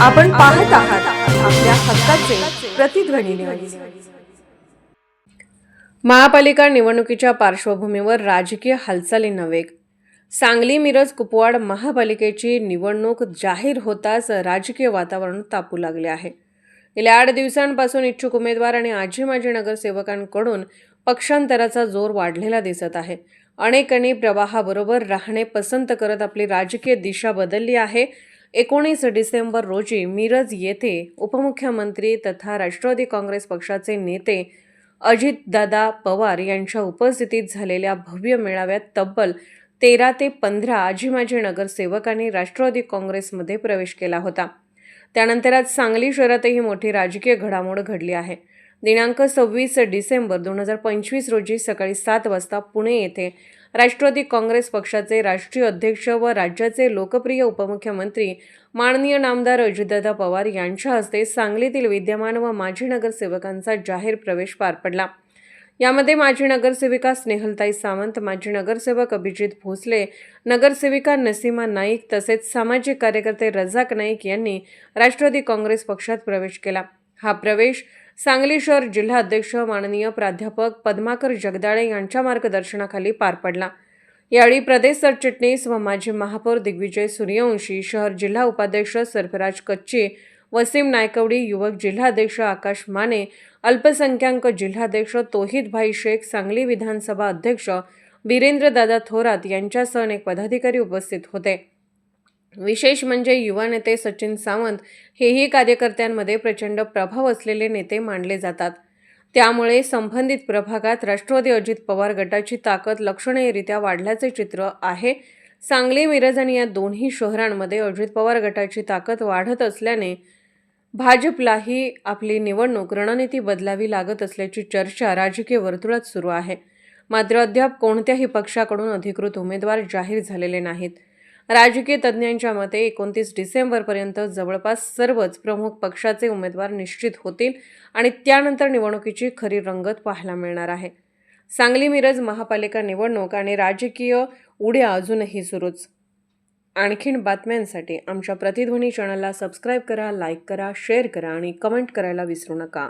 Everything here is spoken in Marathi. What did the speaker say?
आपण पाहत आहात आपल्या हक्काचे प्रतिध्वनी न्यूज. महापालिका निवडणुकीच्या पार्श्वभूमीवर राजकीय हालचालींना वेग. सांगली मिरज कुपवाड महापालिकेची निवडणूक जाहीर होताच राजकीय वातावरण तापू लागले आहे. गेल्या 8 दिवसांपासून इच्छुक उमेदवार आणि आजी माजी नगरसेवकांकडून पक्षांतराचा जोर वाढलेला दिसत आहे. अनेकांनी प्रवाहाबरोबर राहणे पसंत करत आपली राजकीय दिशा बदलली आहे. 19 डिसेंबर रोजी मिरज येथे उपमुख्यमंत्री तथा राष्ट्रवादी काँग्रेस पक्षाचे नेते अजितदादा पवार यांच्या उपस्थितीत झालेल्या भव्य मेळाव्यात तब्बल 13 ते 15 आजी माजी नगरसेवकांनी राष्ट्रवादी काँग्रेसमध्ये प्रवेश केला होता. त्यानंतर आज सांगली शहरातही मोठी राजकीय घडामोड घडली आहे. दिनांक 26 डिसेंबर 2025 रोजी सकाळी 7 वाजता पुणे येथे राष्ट्रवादी काँग्रेस पक्षाचे राष्ट्रीय अध्यक्ष व राज्याचे लोकप्रिय उपमुख्यमंत्री माननीय नामदार अजितदादा पवार यांच्या हस्ते सांगलीतील विद्यमान व माजी नगरसेवकांचा जाहीर प्रवेश पार पडला. यामध्ये माजी नगरसेविका स्नेहलताई सावंत, माजी नगरसेवक अभिजित भोसले, नगरसेविका नसीमा नाईक तसेच सामाजिक कार्यकर्ते रजाक नाईक यांनी राष्ट्रवादी काँग्रेस पक्षात प्रवेश केला. हा प्रवेश सांगली शहर जिल्हा अध्यक्ष माननीय प्राध्यापक पद्माकर जगदाळे यांच्या मार्गदर्शनाखाली पार पडला. यावेळी प्रदेश सरचिटणीस व माजी महापौर दिग्विजय सूर्यवंशी, शहर जिल्हा उपाध्यक्ष सरफराज कच्ची, वसीम नायकवडी, युवक जिल्हाध्यक्ष आकाश माने, अल्पसंख्याक जिल्हाध्यक्ष तोहिद भाई शेख, सांगली विधानसभा अध्यक्ष वीरेंद्रदादा थोरात यांच्यासह अनेक पदाधिकारी उपस्थित होते. विशेष म्हणजे युवा नेते सचिन सावंत हेही कार्यकर्त्यांमध्ये प्रचंड प्रभाव असलेले नेते मानले जातात. त्यामुळे संबंधित प्रभागात राष्ट्रवादी अजित पवार गटाची ताकद लक्षणीयरित्या वाढल्याचे चित्र आहे. सांगली, मिरज आणि या दोन्ही शहरांमध्ये अजित पवार गटाची ताकद वाढत असल्याने भाजपलाही आपली निवडणूक रणनीती बदलावी लागत असल्याची चर्चा राजकीय वर्तुळात सुरू आहे. मात्र अद्याप कोणत्याही पक्षाकडून अधिकृत उमेदवार जाहीर झालेले नाहीत. राजकीय तज्ज्ञांच्या मते 29 डिसेंबरपर्यंत जवळपास सर्वच प्रमुख पक्षाचे उमेदवार निश्चित होतील आणि त्यानंतर निवडणुकीची खरी रंगत पाहायला मिळणार आहे. सांगली मिरज महापालिका निवडणूक आणि राजकीय उड्या अजूनही सुरूच. आणखीन बातम्यांसाठी आमच्या प्रतिध्वनी चॅनलला सबस्क्राईब करा, लाईक करा, शेअर करा आणि कमेंट करायला विसरू नका.